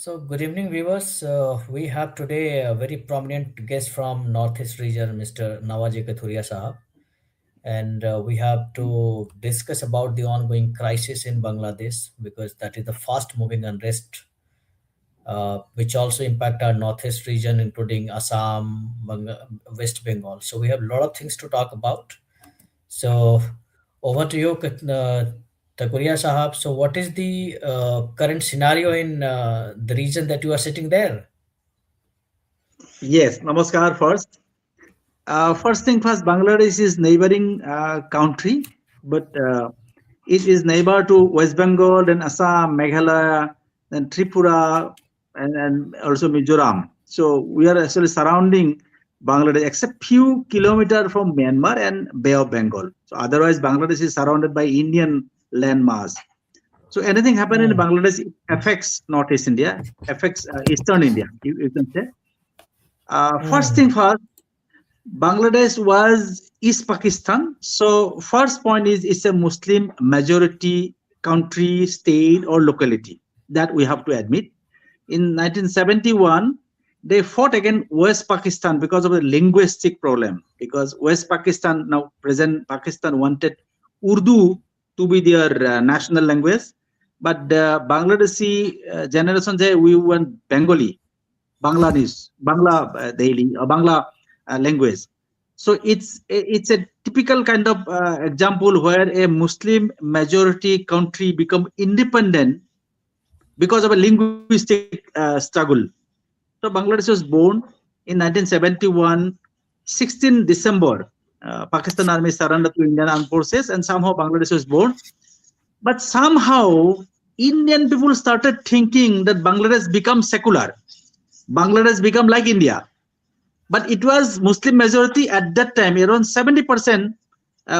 So, good evening, viewers. We have today a very prominent guest from Northeast region, Mr. Nava Thakuria Sahab, and we have to discuss about the ongoing crisis in Bangladesh because that is the fast-moving unrest, which also impact our Northeast region, including Assam, West Bengal. So, we have a lot of things to talk about. So, over to you, Thakuria Sahab. So, what is the current scenario in the region that you are sitting there? Yes, namaskar first. First thing first, Bangladesh is neighboring country, but it is neighbor to West Bengal, then Assam, Meghalaya, then Tripura, and also Mizoram. So we are actually surrounding Bangladesh, except few kilometers from Myanmar and Bay of Bengal. So otherwise, Bangladesh is surrounded by Indian landmass. So anything happen in Hmm. Bangladesh it affects Northeast India, affects Eastern India. You can say. First Hmm. thing first. Bangladesh was East Pakistan. So first point is it's a Muslim majority country, state or locality that we have to admit. In 1971, they fought against West Pakistan because of a linguistic problem. Because West Pakistan, now present Pakistan, wanted Urdu to be their national language, but the Bangladeshi generation say we want Bengali, Bangla daily or Bangla language. So it's a typical kind of example where a Muslim majority country become independent because of a linguistic struggle. So Bangladesh was born in 1971, 16 December. Pakistan army surrendered to Indian armed forces, and somehow Bangladesh was born. But somehow Indian people started thinking that Bangladesh become secular. Bangladesh become like India, but it was Muslim majority at that time. Around 70%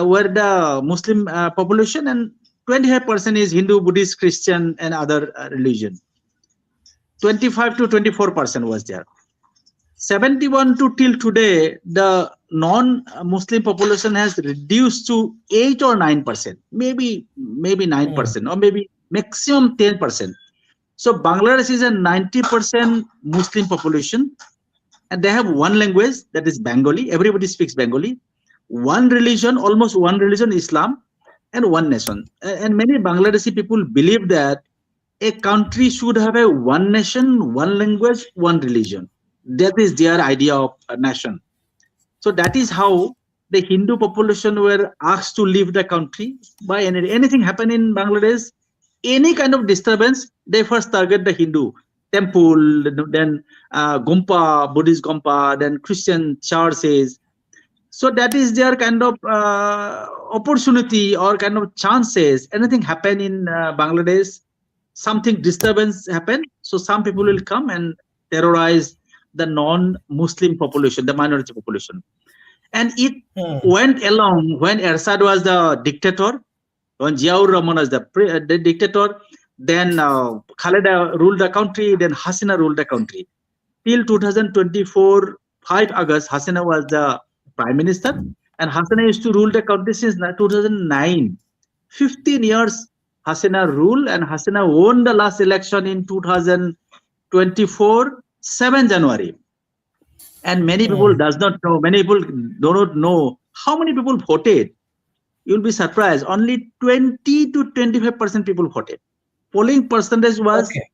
were the Muslim population, and 25% is Hindu, Buddhist, Christian, and other religion. 25 to 24% was there. 71 to till today, the non-Muslim population has reduced to 8 or 9%, maybe Hmm. 9%, or maybe maximum 10%. So Bangladesh is a 90% Muslim population, and they have one language, that is Bengali. Everybody speaks Bengali. One religion, almost one religion, Islam, and one nation. And many Bangladeshi people believe that a country should have a one nation, one language, one religion. That is their idea of a nation. So that is how the Hindu population were asked to leave the country. By anything happen in Bangladesh, any kind of disturbance, they first target the Hindu temple, then Gompa, Buddhist Gompa, then Christian churches. So that is their kind of opportunity or kind of chances. Anything happen in Bangladesh, something disturbance happen, so some people will come and terrorize the non-Muslim population, the minority population. And it Hmm. went along when Ershad was the dictator, when Ziaur Rahman was the dictator, then Khaleda ruled the country, then Hasina ruled the country. Till 2024, 5 August, Hasina was the prime minister, and Hasina used to rule the country since 2009. 15 years Hasina ruled, and Hasina won the last election in 2024, 7 January. And many people Hmm. does not know, many people do not know how many people voted. You'll be surprised. Only 20 to 25% people voted. Polling percentage was, Okay.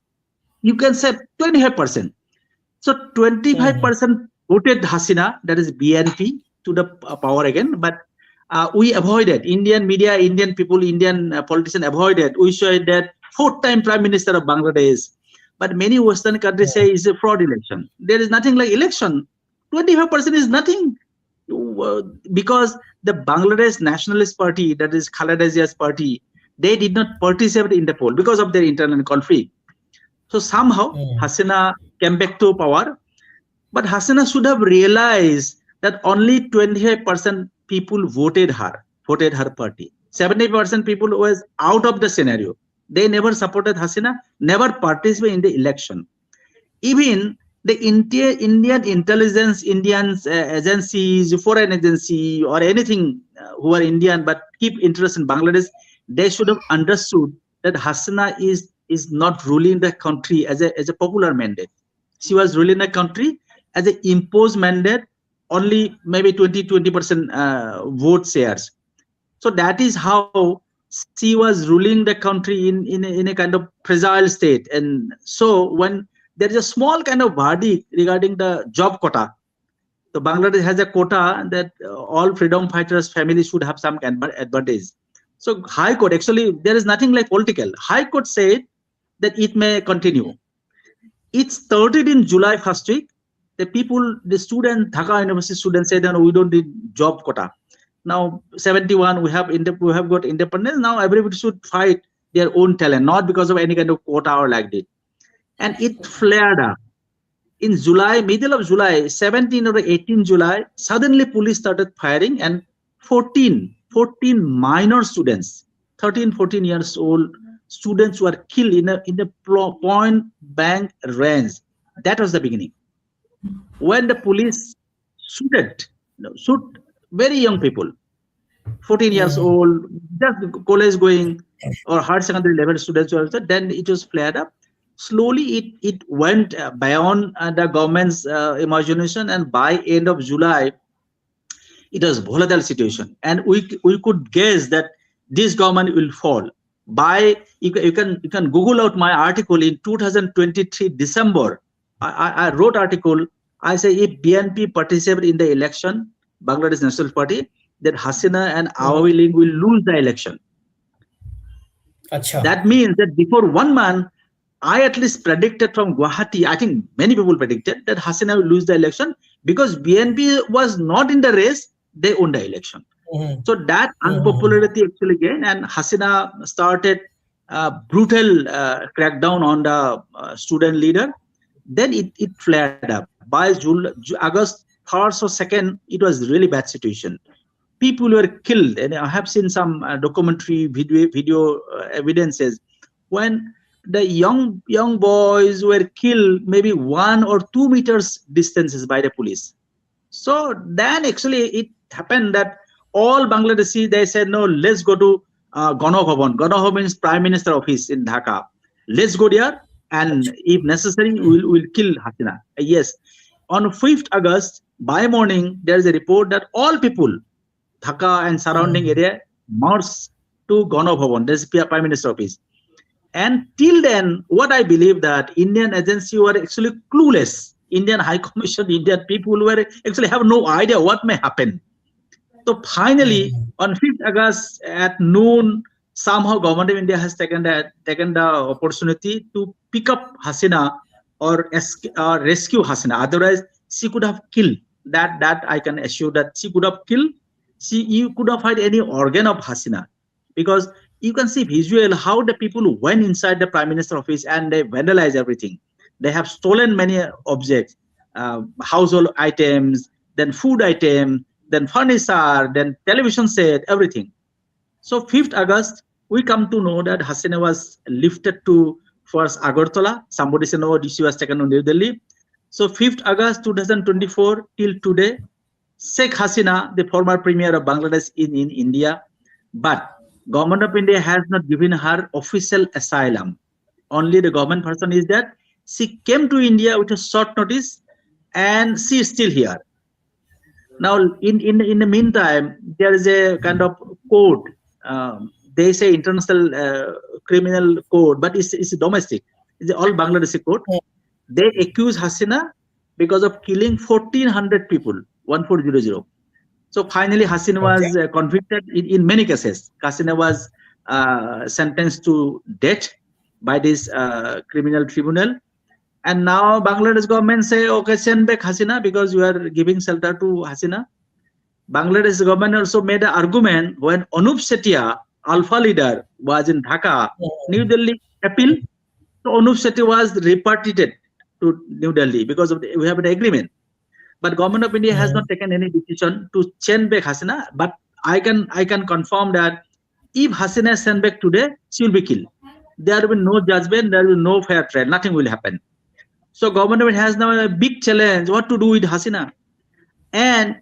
you can say, 25%. So Hmm. 25% voted Hasina, that is BNP, to the power again. But we avoided, Indian media, Indian people, Indian politicians avoided. We saw that fourth time Prime Minister of Bangladesh. But many Western countries say Hmm. it's a fraud election. There is nothing like election. 25% is nothing. Because the Bangladesh Nationalist Party, that is Khaleda Zia's party, they did not participate in the poll because of their internal conflict. So somehow Hmm. Hasina came back to power, but Hasina should have realized that only 25% people voted her party. 70% people was out of the scenario. They never supported Hasina, never participated in the election. Even the Indian intelligence, Indian agencies, foreign agency, or anything who are Indian but keep interest in Bangladesh, they should have understood that Hasina is is not ruling the country as a popular mandate. She was ruling the country as an imposed mandate, only maybe 20% vote shares. So that is how she was ruling the country in a kind of fragile state. And so when there is a small kind of verdict regarding the job quota, so Bangladesh has a quota that all freedom fighters' families should have some advantage. So High Court, actually, there is nothing like political. High Court said that it may continue. It started in July first week. The people, the student, Dhaka University students said, "No, we don't need job quota." Now 71, we have got independence. Now everybody should fight their own talent, not because of any kind of quota or like that. And it flared up in July, middle of July, 17 or 18 July, suddenly police started firing, and 14 minor students, 13, 14 years old students were killed in a point blank range. That was the beginning. When the police shoot very young people, 14 years Mm, old, just college going or higher secondary level students also, then it was flared up. Slowly it went beyond the government's imagination, and by end of July, it was volatile situation. And we could guess that this government will fall. By you can Google out my article in 2023 December. I wrote article. I say if BNP participate in the election, Bangladesh National Party, that Hasina and mm. Awawi League will lose the election. Acha. That means that before 1 month, I at least predicted from Guwahati, I think many people predicted that Hasina will lose the election because BNP was not in the race, they won the election. Mhm, So that mhm, unpopularity actually gained, and Hasina started brutal crackdown on the student leader. Then it flared up. By August 1st or 2nd, it was really bad situation. People were killed, and I have seen some documentary video evidences when the young boys were killed maybe 1 or 2 meters distances by the police. So then actually it happened that all Bangladeshi, they said, no, let's go to Gana Bhavan. Gana Bhavan means Prime Minister office in Dhaka. Let's go there, and if necessary, we'll kill Hasina. Yes. On 5th August, by morning, there is a report that all people, Dhaka and surrounding mm, area, march to Gana Bhavan. That's Prime Minister office. And till then, what I believe that Indian agency were actually clueless. Indian High Commission, Indian people were actually have no idea what may happen. So finally, mm, on 5th August at noon, somehow government of India has taken the opportunity to pick up Hasina or rescue Hasina. Otherwise, she could have killed. That I can assure that she could have killed. You could have had any organ of Hasina, because you can see visual how the people went inside the prime minister office and they vandalized everything. They have stolen many objects, household items, then food item, then furniture, then television set, everything. So 5th August, we come to know that Hasina was lifted to first Agartala. Somebody said no, she was taken to New Delhi. So 5th August 2024 till today, Sheikh Hasina, the former premier of Bangladesh, in India, but government of India has not given her official asylum. Only the government person is that she came to India with a short notice, and she is still here. Now, in the meantime, there is a kind of code. They say international criminal code, but it's domestic. It's all Bangladeshi code. mm. They accuse Hasina because of killing 1,400 people, 1400. So finally, Hasina Okay. was convicted in many cases. Hasina was sentenced to death by this criminal tribunal. And now Bangladesh government say, okay, send back Hasina because you are giving shelter to Hasina. Bangladesh government also made an argument when Anup Setia, Alpha leader, was in Dhaka, New Mm, Delhi appeal. So Anup Setia was repatriated to New Delhi because we have an agreement. But government of India has mm, not taken any decision to send back Hasina. But I can confirm that if Hasina is sent back today, she will be killed. There will be no judgment, there will be no fair trial, nothing will happen. So government of India has now a big challenge what to do with Hasina. And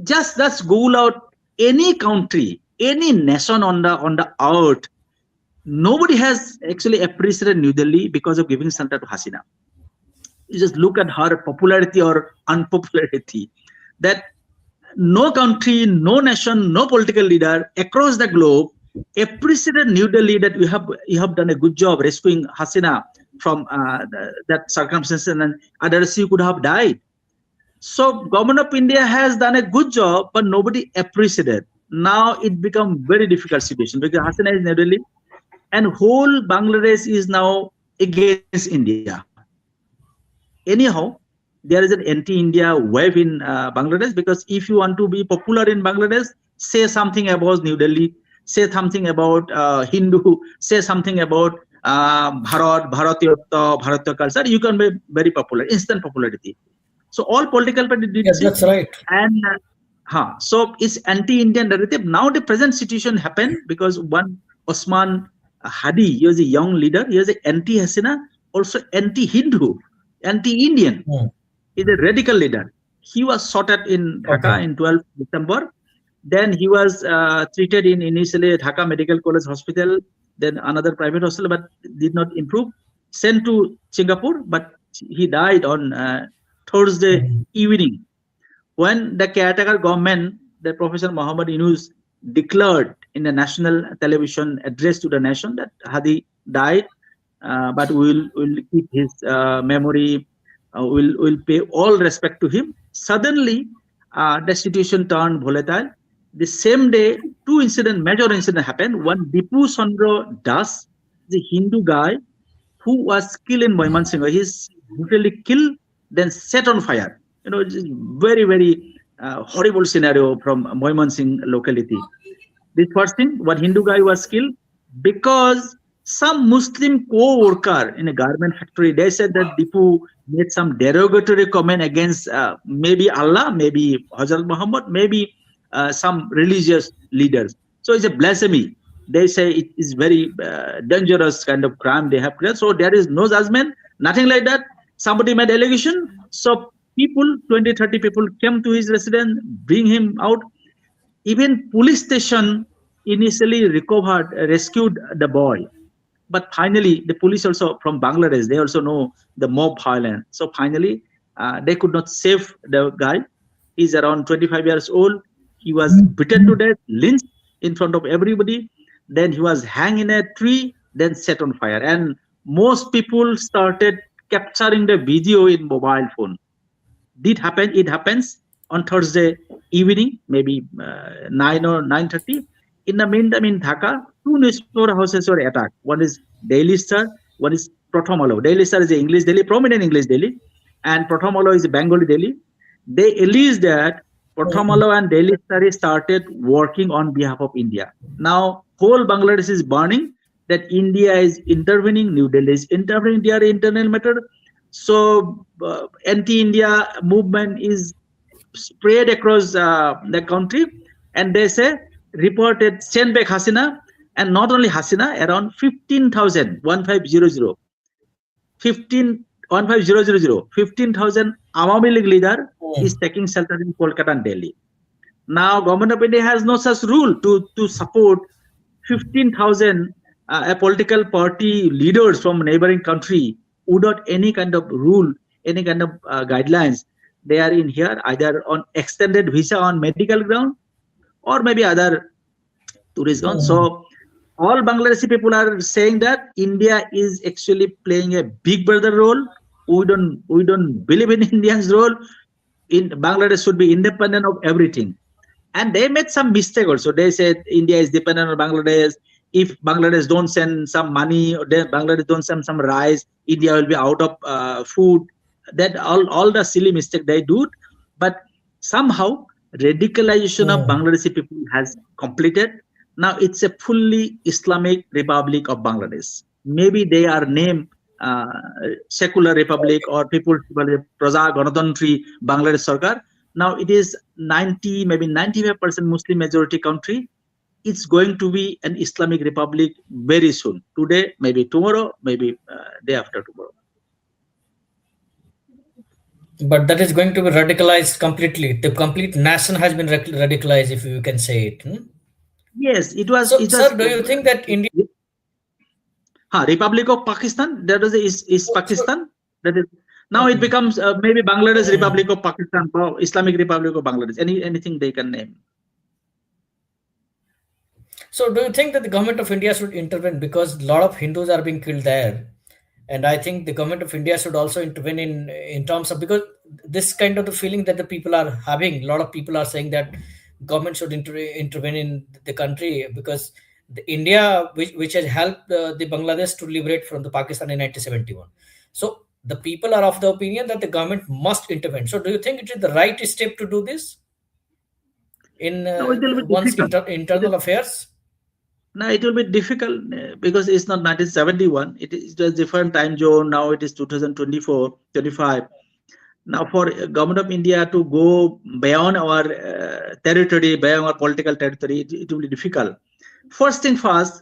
just let's Google out any country, any nation on the earth. Nobody has actually appreciated New Delhi because of giving shelter to Hasina. You just look at her popularity or unpopularity. That no country, no nation, no political leader across the globe appreciated New Delhi that you have done a good job rescuing Hasina from that circumstances, and others you could have died. So government of India has done a good job, but nobody appreciated. Now it become very difficult situation because Hasina is New Delhi, and whole Bangladesh is now against India. Anyhow, there is an anti-India wave in Bangladesh, because if you want to be popular in Bangladesh, say something about New Delhi, say something about Hindu, say something about Bharatiya culture, you can be very popular, instant popularity. So all political parties did Yeah, see, that's right. and so it's anti-Indian narrative. Now the present situation happened because one Osman Hadi, he was a young leader, he was an anti-Hasina, also anti-Hindu, anti-Indian. Hmm. He's a radical leader. He was shot at in Dhaka Okay. in 12th December. Then he was treated in initially Dhaka Medical College Hospital, then another private hospital, but did not improve. Sent to Singapore, but he died on Thursday Mhm. evening when the caretaker government, the Professor Muhammad Yunus, declared in a national television address to the nation that Hadi died, but we'll keep his memory, we'll pay all respect to him. Suddenly, the situation turned volatile. The same day, major incident happened. One Dipu Chandra Das, the Hindu guy who was killed in Moimansingh. He's brutally killed, then set on fire. It's just very, very horrible scenario from Moimansingh locality. This first thing, one Hindu guy was killed because some Muslim co-worker in a garment factory, they said that Dipu made some derogatory comment against maybe Allah, maybe Hazrat Muhammad, maybe some religious leaders. So it's a blasphemy. They say it is very dangerous kind of crime they have created. So there is no judgment, nothing like that. Somebody made allegation. So people, 20, 30 people came to his residence, bring him out. Even police station initially rescued the boy, but finally the police also from Bangladesh, they also know the mob violence. So finally, they could not save the guy. He's around 25 years old. He was beaten to death, lynched in front of everybody. Then he was hanged in a tree, then set on fire. And most people started capturing the video in mobile phone. Did happen, it happens on Thursday evening, maybe 9 or 9:30. In the meantime, in Dhaka, two newspaper houses were attacked. One is Daily Star, one is Pratham Alo. Daily Star is the English daily, prominent English daily, and Pratham Alo is a Bengali daily. They alleged that Pratham Mhm. Alo and Daily Star started working on behalf of India. Now, whole Bangladesh is burning that India is intervening, New Delhi is intervening their internal matter. So, anti-India movement is spread across the country, and they say reported sent back Hasina, and not only Hasina, around 15,000, 1500, 15,000 Awami League leader is Mhm. taking shelter in Kolkata and Delhi. Now, government of India has no such rule to support 15,000 a political party leaders from neighboring country without any kind of rule, any kind of guidelines. They are in here either on extended visa on medical ground or maybe other tourist ground. Mhm. So all Bangladeshi people are saying that India is actually playing a big brother role. We don't believe in India's role. In Bangladesh should be independent of everything, and they made some mistake also. They said India is dependent on Bangladesh. If Bangladesh don't send some money, or Bangladesh don't send some rice, India will be out of food. That all the silly mistake they do. But somehow radicalization of Mhm. Bangladeshi people has completed. Now it's a fully Islamic Republic of Bangladesh. Maybe they are named uh, secular republic or People's Republic, Praja Ganatantri Bangladesh Sarkar. Now it is 90, maybe 95% Muslim majority country. It's going to be an Islamic Republic very soon. Today, maybe tomorrow, maybe day after tomorrow. But that is going to be radicalized completely. The complete nation has been radicalized, if you can say it. Hmm? Yes, it was. So, It was. sir, do you think that India? Republic of Pakistan. That is So, Pakistan. That is now it okay. becomes maybe Bangladesh Mhm. Republic of Pakistan or Islamic Republic of Bangladesh. Anything they can name. So, do you think that the government of India should intervene because a lot of Hindus are being killed there, and I think the government of India should also intervene in terms of, because this kind of the feeling that the people are having. A lot of people are saying that government should intervene in the country because the India, which has helped the Bangladesh to liberate from the Pakistan in 1971. So the people are of the opinion that the government must intervene. So do you think it is the right step to do this in No, it will be one's difficult. internal affairs? Now it will be difficult because it's not 1971. It is just different time zone. Now it is 2024, 25. Now for government of India to go beyond our territory, beyond our political territory, it will be difficult. First thing first,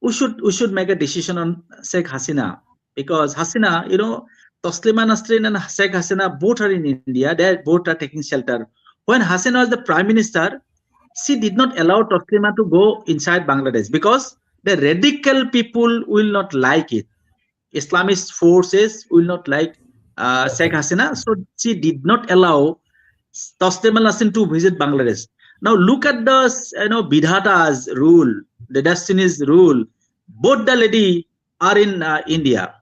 we should make a decision on Sheikh Hasina, because Hasina, Taslima Nasrin and Sheikh Hasina both are in India. They both are taking shelter. When Hasina was the prime minister, she did not allow Taslima to go inside Bangladesh because the radical people will not like it. Islamist forces will not like Sheikh Okay. Hasina, so she did not allow Taslima Nasrin to visit Bangladesh. Now look at the Bidhata's rule, the destiny's rule. Both the lady are in India,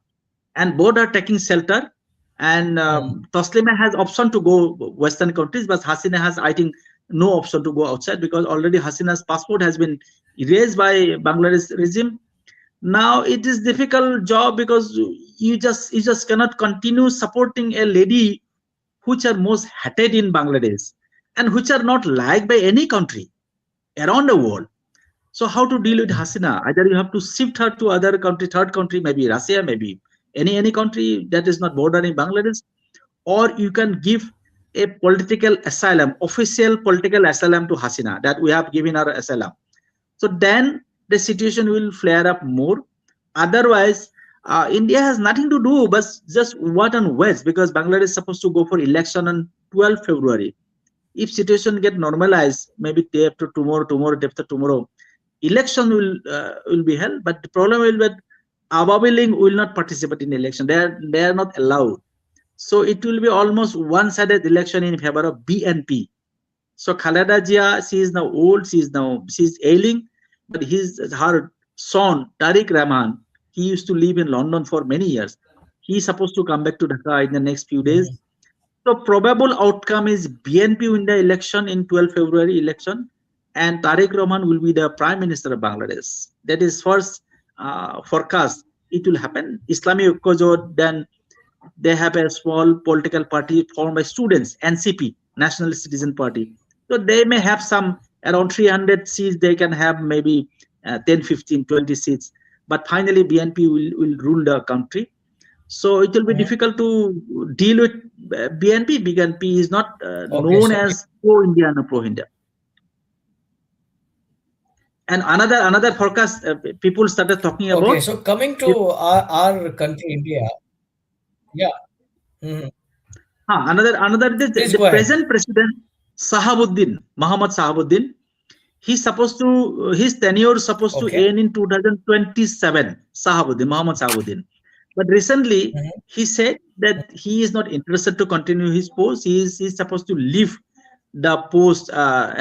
and both are taking shelter. And Mm. Taslima has option to go Western countries, but Hasina has, I think, no option to go outside because already Hasina's passport has been erased by Bangladesh regime. Now it is difficult job because you just cannot continue supporting a lady which are most hated in Bangladesh and which are not liked by any country around the world. So how to deal with Hasina? Either you have to shift her to other country, third country, maybe Russia, maybe any country that is not bordering Bangladesh, or you can give a political asylum, official political asylum to Hasina, that we have given her asylum. So then the situation will flare up more. Otherwise, India has nothing to do but just what and wait, because Bangladesh is supposed to go for election on 12th February. If situation get normalized, maybe day after tomorrow, tomorrow day after tomorrow, election will be held. But the problem will be that Awami League will not participate in election. They are not allowed. So it will be almost one-sided election in favor of BNP. So Khaleda Jia, she is now old, she's ailing, but her son Tariq Rahman, he used to live in London for many years. He's supposed to come back to Dhaka in the next few days. Mhm. So probable outcome is BNP win the election in 12 February election, and Tariq Rahman will be the Prime Minister of Bangladesh. That is first forecast. It will happen. Islamic Ojot, then they have a small political party formed by students, NCP, National Citizen Party. So they may have some around 300 seats. They can have maybe 10, 15, 20 seats. But finally, BNP will rule the country. So it will be Mhm. difficult to deal with BNP. BNP is not Okay. known So as pro-India or pro-India. And another forecast people started talking okay. about. So coming to our country, India. Yeah. Mhm. Another Please the go ahead. present president Sahabuddin, Muhammad Sahabuddin, his tenure is supposed to Okay. end in 2027. Muhammad Sahabuddin. But recently Mhm. he said that he is not interested to continue his post. He's supposed to leave the post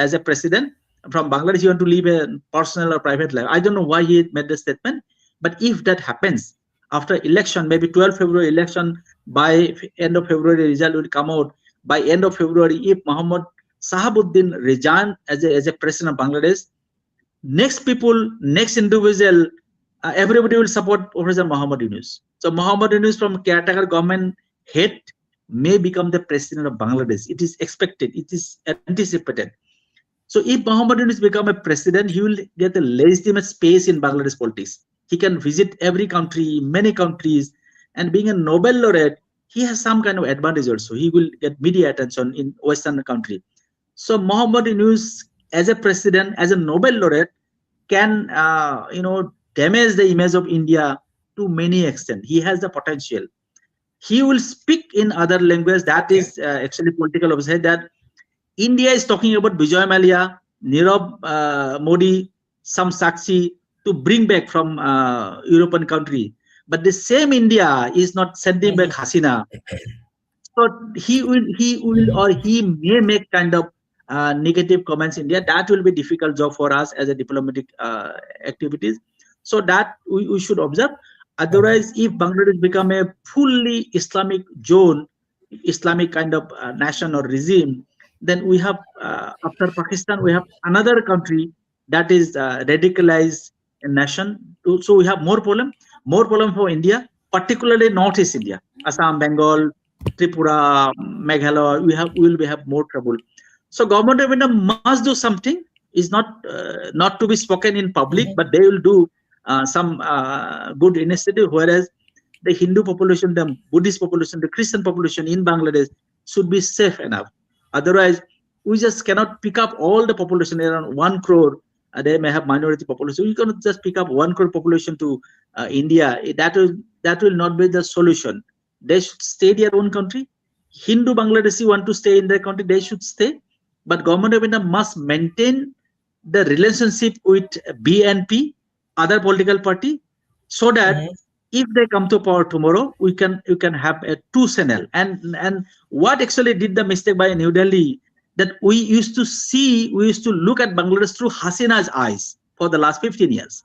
as a president from Bangladesh. He want to live a personal or private life. I don't know why he made the statement, but if that happens after election, maybe 12 February election, by end of February result will come out. By end of February, if Muhammad Sahabuddin resign as a president of Bangladesh, next individual, everybody will support Professor Muhammad Yunus. So Muhammad Yunus from caretaker government head may become the president of Bangladesh. It is expected. It is anticipated. So if Muhammad Yunus become a president, he will get a legitimate space in Bangladesh politics. He can visit every country, many countries, and being a Nobel laureate, he has some kind of advantage also. He will get media attention in Western country. So Muhammad Yunus, as a president, as a Nobel laureate, can damage the image of India to many extent. He has the potential. He will speak in other language. That Okay. is actually political oversight. That India is talking about Vijay Malia, Nirav Modi, some Sakshi, to to bring back from European country. But the same India is not sending back Mhm. Hasina. So he will or he may make kind of negative comments in India. That will be difficult job for us as a diplomatic activities. So that we should observe. Okay. Otherwise, if Bangladesh become a fully Islamic zone, Islamic kind of nation or regime, then we have after Pakistan we have another country that is radicalized nation. So we have more problem for India, particularly Northeast India, Assam, Bengal, Tripura, Meghalaya, we will have more trouble. So government of India must do something. Is not to be spoken in public, Mhm. but they will do some good initiative. Whereas the Hindu population, the Buddhist population, the Christian population in Bangladesh should be safe enough. Otherwise, we just cannot pick up all the population around 1 crore. They may have minority population. We cannot just pick up 1 crore population to India. That will not be the solution. They should stay their own country. Hindu Bangladeshi want to stay in their country, they should stay. But government of India must maintain the relationship with BNP, other political party, so that Mhm. if they come to power tomorrow, we can have a two channel. And what actually did the mistake by New Delhi, that we used to look at Bangladesh through Hasina's eyes for the last 15 years.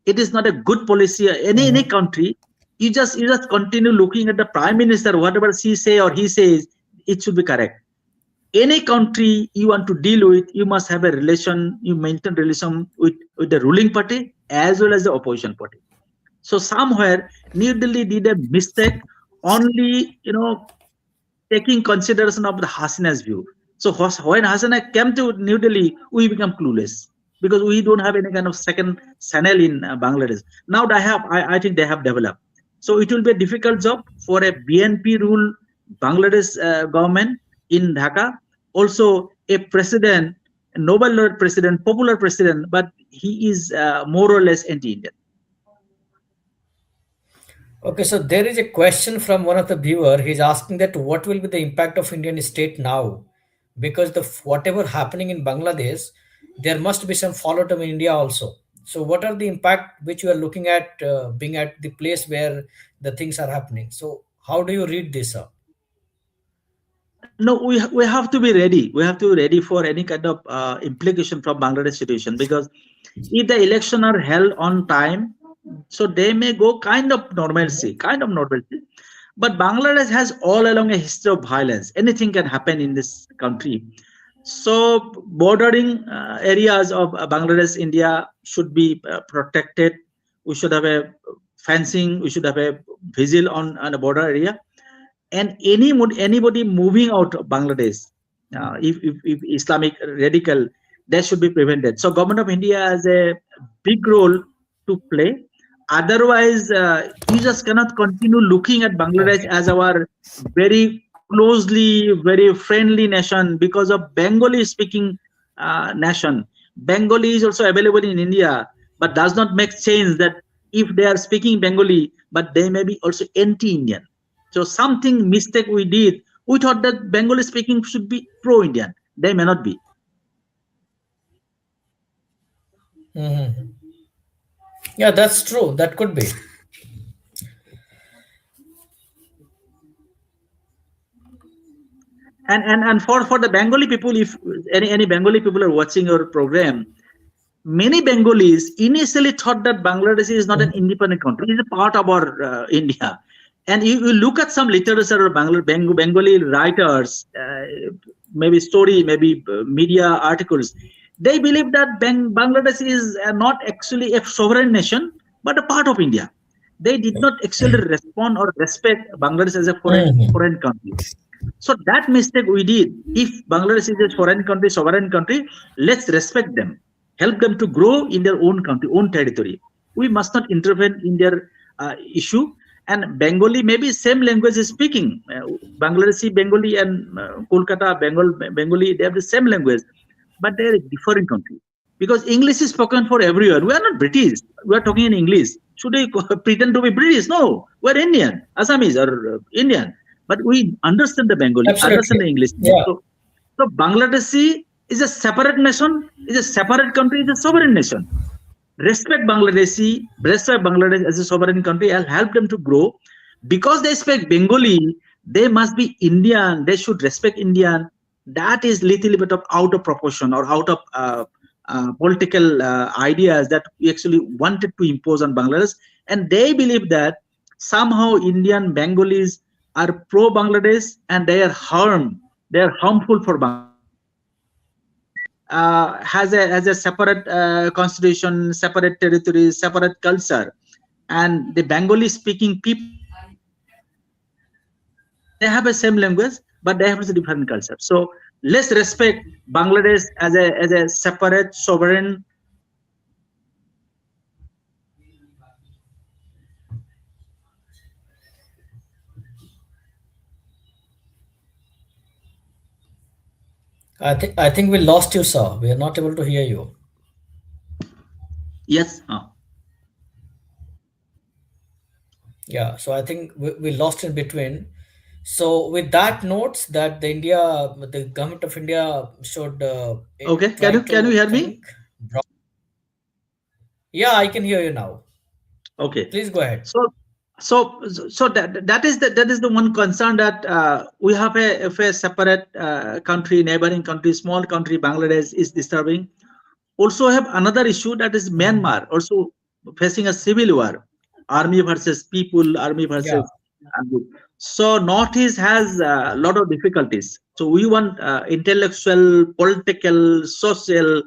It is not a good policy. Any Mhm. country, you just continue looking at the prime minister, whatever she say or he says, it should be correct. Any country you want to deal with, you must have a relation, you maintain relation with the ruling party as well as the opposition party. So somewhere New Delhi did a mistake, only taking consideration of the Hasina's view. So when Hasina came to New Delhi, we become clueless because we don't have any kind of second channel in Bangladesh. Now I think they have developed. So it will be a difficult job for a BNP rule Bangladesh government in Dhaka. Also a president, a Nobel laureate president, popular president, but he is more or less anti-Indian. Okay, so there is a question from one of the viewer. He's asking that what will be the impact of Indian state now, because the whatever happening in Bangladesh, there must be some follow up in India also. So, what are the impact which you are looking at being at the place where the things are happening? So, how do you read this up? No, we have to be ready. We have to be ready for any kind of implication from Bangladesh situation, because if the election are held on time, so they may go kind of normalcy. But Bangladesh has all along a history of violence. Anything can happen in this country. So bordering areas of Bangladesh, India should be protected. We should have a fencing. We should have a vigil on the border area. And anybody moving out of Bangladesh, if Islamic radical, that should be prevented. So government of India has a big role to play. Otherwise, you just cannot continue looking at Bangladesh Okay. as our very closely, very friendly nation because of Bengali speaking nation. Bengali is also available in India, but does not make sense that if they are speaking Bengali, but they may be also anti-Indian. So something mistake we did. We thought that Bengali speaking should be pro-Indian. They may not be. Mhm. Yeah, that's true. That could be. And for the Bengali people, if any Bengali people are watching your program, many Bengalis initially thought that Bangladesh is not an Mhm. independent country; it is a part of our India. And you look at some literature of Bengali writers, maybe story, maybe media articles. They believe that Bangladesh is not actually a sovereign nation, but a part of India. They did not actually respond or respect Bangladesh as a Mhm. foreign country. So that mistake we did. If Bangladesh is a foreign country, sovereign country, let's respect them, help them to grow in their own country, own territory. We must not intervene in their issue. And Bengali, maybe same language is speaking. Bangladeshi Bengali and Kolkata Bengali, they have the same language, but they are a different country. Because English is spoken for everyone. We are not British. We are talking in English. Should we pretend to be British? No, we're Indian, Assamese or Indian. But we understand the Bengali, Absolutely. understand the English. Yeah. So Bangladeshi is a separate nation, is a separate country, is a sovereign nation. respect Bangladesh as a sovereign country, and help them to grow. Because they respect Bengali, they must be Indian. They should respect Indian. That is little bit of out of proportion or out of political ideas that we actually wanted to impose on Bangladesh, and they believe that somehow Indian Bengalis are pro Bangladesh and they are they are harmful for Bangladesh. Bengali has a separate constitution, separate territories, separate culture, and the Bengali speaking people they have a same language, but they have a different culture. So let's respect Bangladesh as a separate sovereign I think we lost you, sir. We are not able to hear you. yes. Yeah, so I think we lost in between. So with that notes that the government of India should Okay, try can you to hear me? think. Yeah, I can hear you now. Okay. Please go ahead. So so that is the one concern that we have a if a separate country, neighboring country, small country, Bangladesh is disturbing. Also have another issue that is Mhm. Myanmar also facing a civil war, army versus people, army Yeah. versus army. So Northeast has a lot of difficulties. So we want intellectual, political, social,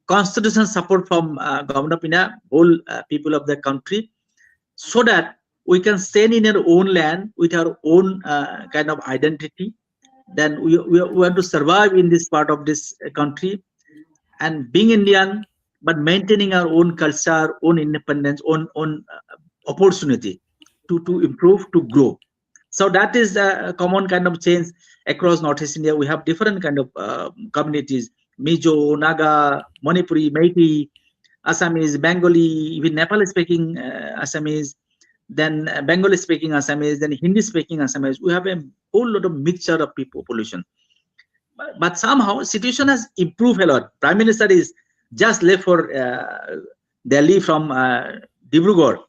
constitutional support from government of India, whole people of the country, so that we can stand in our own land with our own kind of identity. Then we want to survive in this part of this country and being Indian, but maintaining our own culture, own independence, own opportunity to improve, to grow. So that is a common kind of change across Northeast India. We have different kind of communities: Mizo, Naga, Manipuri, Meitei, Assamese, Bengali, even Nepali speaking Assamese, then Bengali speaking Assamese, then Hindi speaking Assamese. We have a whole lot of mixture of people population. But somehow situation has improved a lot. Prime Minister is just left for Delhi from Dibrugarh.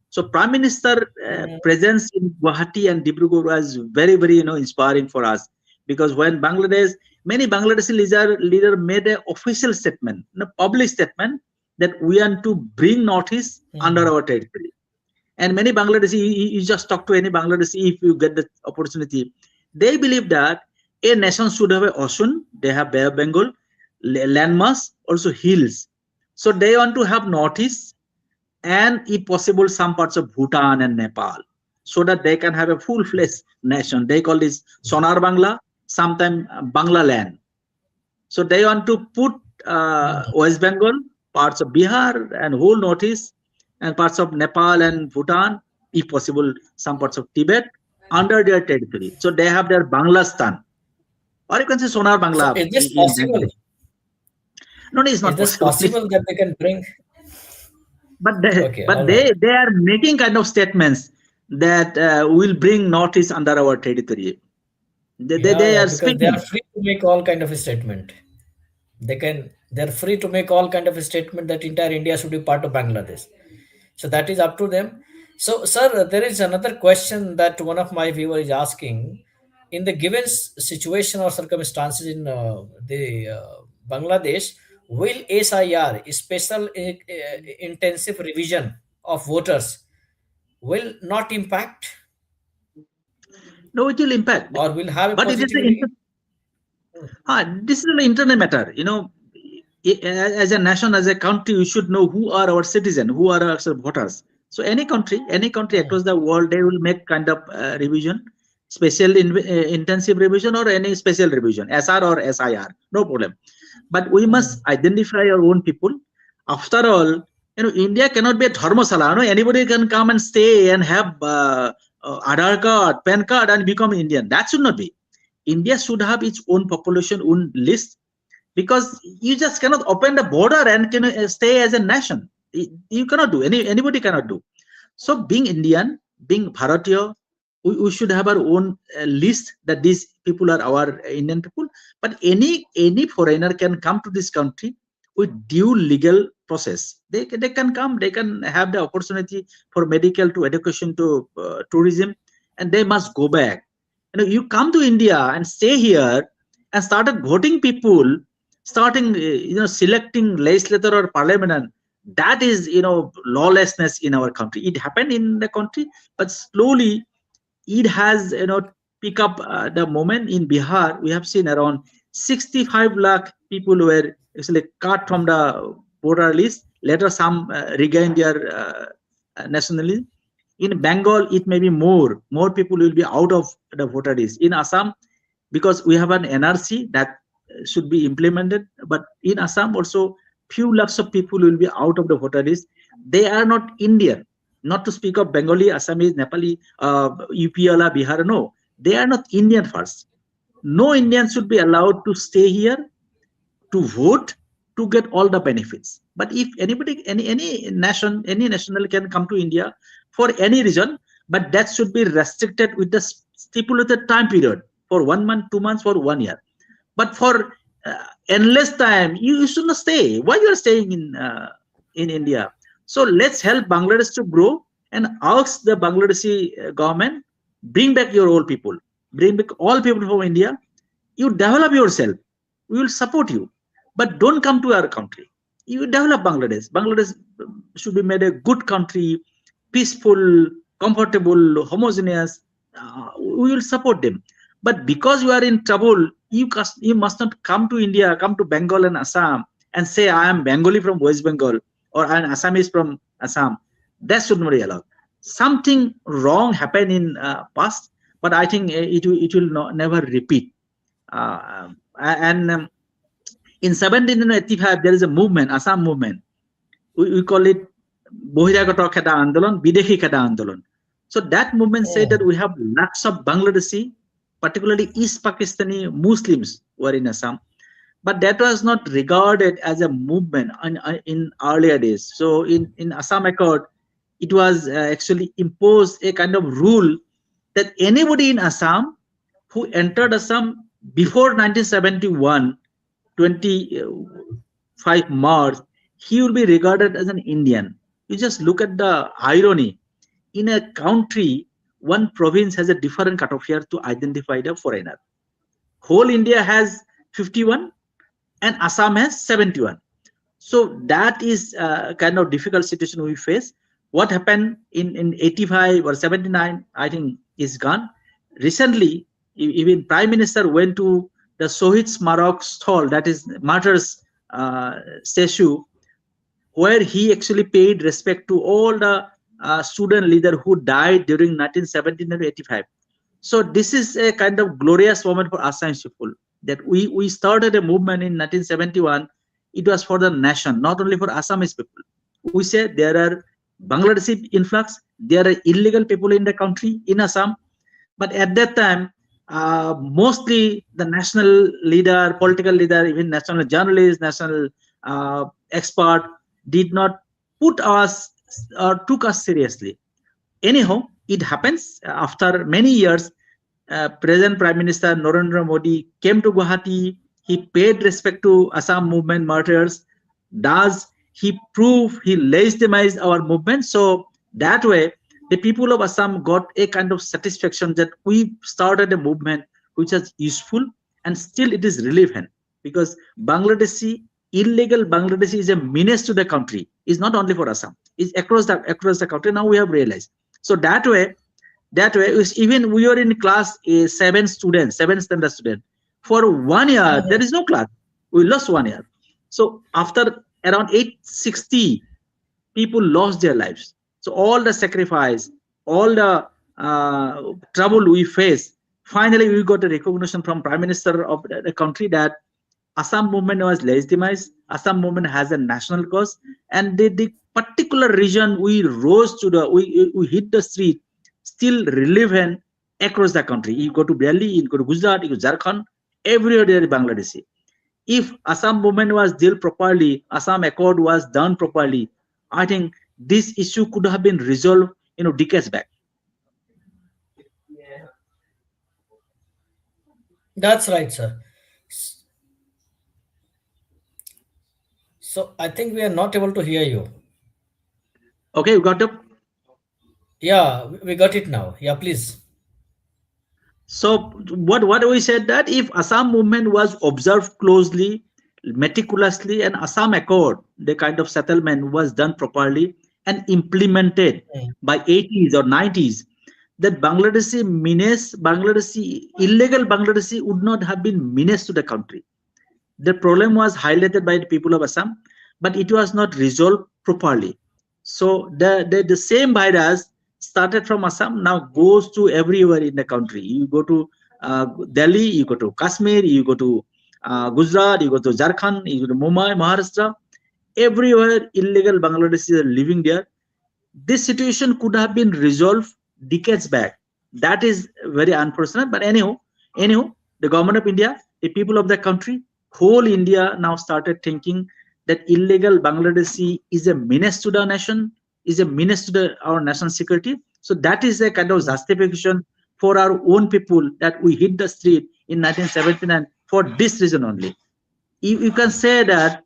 So Prime Minister Mhm. presence in Guwahati and Dibrugarh was very inspiring for us, because when Bangladesh, many Bangladeshi leader made an official statement, a public statement, that we want to bring Northeast under Mhm. our territory. And many Bangladeshi, you just talk to any Bangladeshi if you get the opportunity, they believe that a nation should have an ocean, they have Bay of Bengal, landmass, also hills. So they want to have Northeast and, if possible, some parts of Bhutan and Nepal, so that they can have a full-fledged nation. They call this Sonar Bangla, sometimes Bangla land. So they want to put Mhm. West Bengal, parts of Bihar, and whole Northeast, and parts of Nepal and Bhutan, if possible, some parts of Tibet under their territory. So they have their Banglastan, or you can say Sonar So Bangla is this in possible? Bengali. No, no, it's Is not this possible. Please. possible that they can bring? But Okay, all right. they are making kind of statements that will bring Northeast under our territory. Yeah, They yeah, are because they are speaking. free to make all kind of a statement. They're free to make all kind of a statement that entire India should be part of Bangladesh. So that is up to them. So, sir, there is another question that one of my viewers is asking. In the given situation or circumstances in the Bangladesh, will SIR, special intensive revision of voters, will not impact No, it will impact. or will have a But it is positively? this is an internal matter. As a nation, as a country, we should know who are our citizens, who are our voters. So any country Hmm. across the world, they will make kind of revision, intensive revision, or any special revision, SR or SIR, no problem. But we must Hmm. identify our own people. After all, India cannot be a dharmasala. No, anybody can come and stay and have Aadhaar card, PAN card, and become Indian. That should not be. India should have its own population, own list, because you just cannot open the border and can stay as a nation. You cannot do. Anybody cannot do. So being Indian, being Bharatiya, we should have our own list that these people are our Indian people. But any foreigner can come to this country with due legal process. They can come, they can have the opportunity for medical to education to tourism, and they must go back. You come to India and stay here and started voting people, starting selecting legislator or parliament, and that is lawlessness in our country. It happened in the country, but slowly it has pick up the moment. In Bihar we have seen around 65 lakh people were actually cut from the voter list. Later some regained their nationalism. In Bengal it may be more people will be out of the voter list. In Assam, because we have an NRC that should be implemented, but in Assam also few lakhs of people will be out of the voter list. They are not Indian, not to speak of Bengali, Assamese, Nepali, UPL, Bihar. No, they are not Indian first. No Indian should be allowed to stay here to vote to get all the benefits. But if anybody, any national can come to India for any reason, but that should be restricted with the stipulated time period for 1 month, 2 months, for 1 year. But for endless time, you should not stay. Why you are staying in India? So let's help Bangladesh to grow and ask the Bangladeshi government, bring back your old people, bring back all people from India. You develop yourself, we will support you, but don't come to our country. You develop Bangladesh should be made a good country, peaceful, comfortable, homogeneous. We will support them. But because you are in trouble, you must not come to India, come to Bengal and Assam and say I am Bengali from West Bengal or I am Assamese from Assam. That should not be allowed. Something wrong happened in past, but I think it will not, never repeat. And in 1785 there is a movement, Assam movement. We call it বহিরাগত খেদা আন্দোলন, বিদেশি খেদা আন্দোলন. So that movement said that Oh, we have lots of Bangladeshi, particularly East Pakistani Muslims were in Assam, but that was not regarded as a movement in earlier days. So in Assam Accord, it was actually imposed a kind of rule that anybody in Assam who entered Assam before 1971, 25 March, he will be regarded as an Indian. You just look at the irony. In a country, one province has a different cutoff here to identify the foreigner. Whole India has 51 and Assam has 71. So that is a kind of difficult situation we face. What happened in 85 or 79, I think, is gone. Recently, even Prime Minister went to the Sohit Smarak Sthal, that is martyrs statue, where he actually paid respect to all the student leader who died during 1917 and 85. So this is a kind of glorious moment for Assamese people, that we started a movement in 1971. It was for the nation, not only for Assamese people. We say there are Bangladeshi influx, there are illegal people in the country, in Assam, but at that time, mostly the national leader, political leader, even national journalists, national expert did not put us or took us seriously. Anyhow, it happens after many years. Present Prime Minister Narendra Modi came to Guwahati. He paid respect to Assam movement martyrs. Does he prove he legitimized our movement? So that way, the people of Assam got a kind of satisfaction that we started a movement which is useful and still it is relevant, because Bangladeshi, illegal Bangladeshi is a menace to the country. It's not only for Assam, it's across the country. Now we have realized. So that way even we are in class seven standard student, for 1 year there is no class. We lost 1 year. So after around 860 people lost their lives. So all the sacrifice, all the trouble we face, finally we got a recognition from Prime Minister of the country that Assam movement was legitimized. Assam movement has a national cause, and the particular region we rose to we hit the street still relevant across the country. You go to Delhi, you go to Gujarat, you go to Jharkhand, everywhere there is Bangladeshi. If Assam movement was dealt properly, Assam Accord was done properly, I think this issue could have been resolved, decades back. that's right, sir. So I think we are not able to hear you. Okay, you got up. Yeah, we got it now. Yeah, please. So what we said that if Assam movement was observed closely, meticulously, and Assam Accord, the kind of settlement was done properly and implemented Mm, by 80s or 90s, that Bangladeshi illegal Bangladeshi would not have been menace to the country. The problem was highlighted by the people of Assam, but it was not resolved properly. So the same virus started from Assam, now goes to everywhere in the country. You go to Delhi, you go to Kashmir, you go to Gujarat, you go to Jharkhand, you go to Mumbai, Maharashtra. Everywhere illegal Bangladeshis are living there. This situation could have been resolved decades back. That is very unfortunate. But anyhow, the government of India, the people of the country, whole India now started thinking that illegal Bangladeshi is a menace to the nation, is a menace to our national security. So that is a kind of mm. justification for our own people that we hit the street in 1979 for this reason only. You can say that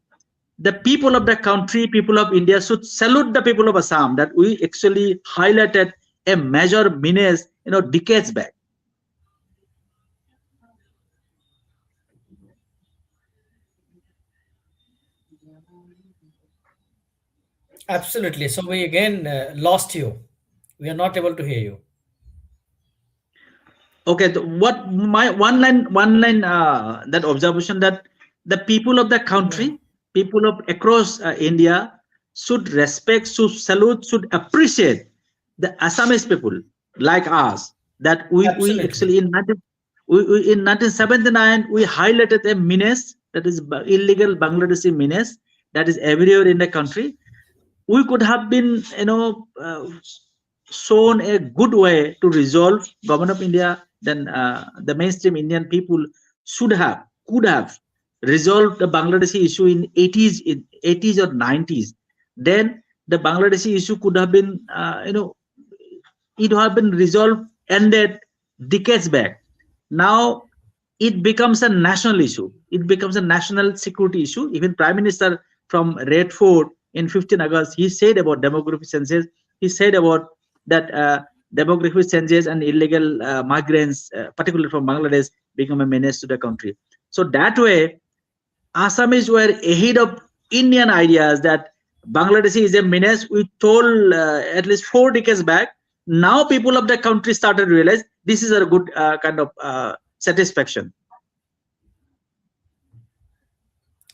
the people of the country, people of India should salute the people of Assam that we actually highlighted a major menace, decades back. Absolutely. So we again lost you. We are not able to hear you. Okay, what my one line that observation that the people of the Mm. country, people of across India should respect, should salute, should appreciate the Assamese people like us that we Absolutely. actually in 1979 we highlighted a menace that is illegal Bangladeshi menace that is everywhere in the country. We could have been shown a good way to resolve. Government of India, then the mainstream Indian people should have, could have resolved the Bangladeshi issue in 80s or 90s. Then the Bangladeshi issue could have been it have been resolved, ended decades back. Now it becomes a national issue. It becomes a national security issue. Even Prime Minister from Red Fort in 15 August, he said about demographic census. He said about that demographic changes and illegal migrants, particularly from Bangladesh, become a menace to the country. So that way, Assamese were ahead of Indian ideas that Bangladeshi is a menace. We told at least 4 decades back. Now people of the country started to realize this is a good kind of satisfaction.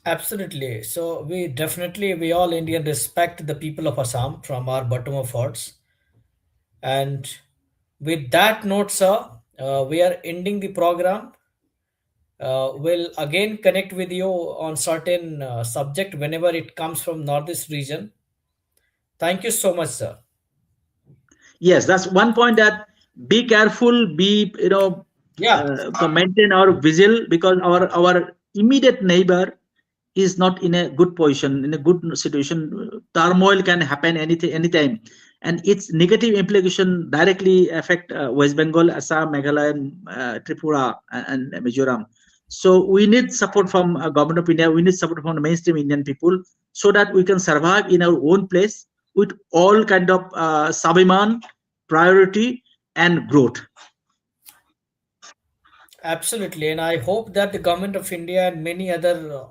Absolutely. So we definitely, we all Indian respect the people of Assam from our bottom of hearts. And with that note, sir, we are ending the program. We'll again connect with you on certain subject whenever it comes from Northeast region. Thank you so much, sir. Yes, that's one point that be careful, be Yeah, maintain our vigil because our immediate neighbor is not in a good position, in a good situation. Turmoil can happen anytime, and its negative implication directly affect West Bengal, Assam, Meghalaya, and, Tripura, and Mizoram. So we need support from government of India. We need support from the mainstream Indian people so that we can survive in our own place with all kind of Sabiman, priority, and growth. absolutely. And I hope that the government of India and many other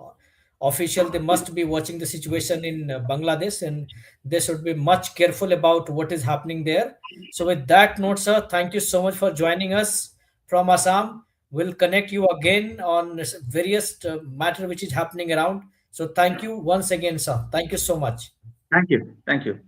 officials, they must be watching the situation in Bangladesh, and they should be much careful about what is happening there. So with that note, sir, thank you so much for joining us from Assam. We'll connect you again on various matter which is happening around. So thank you once again, sir. Thank you so much. Thank you. Thank you.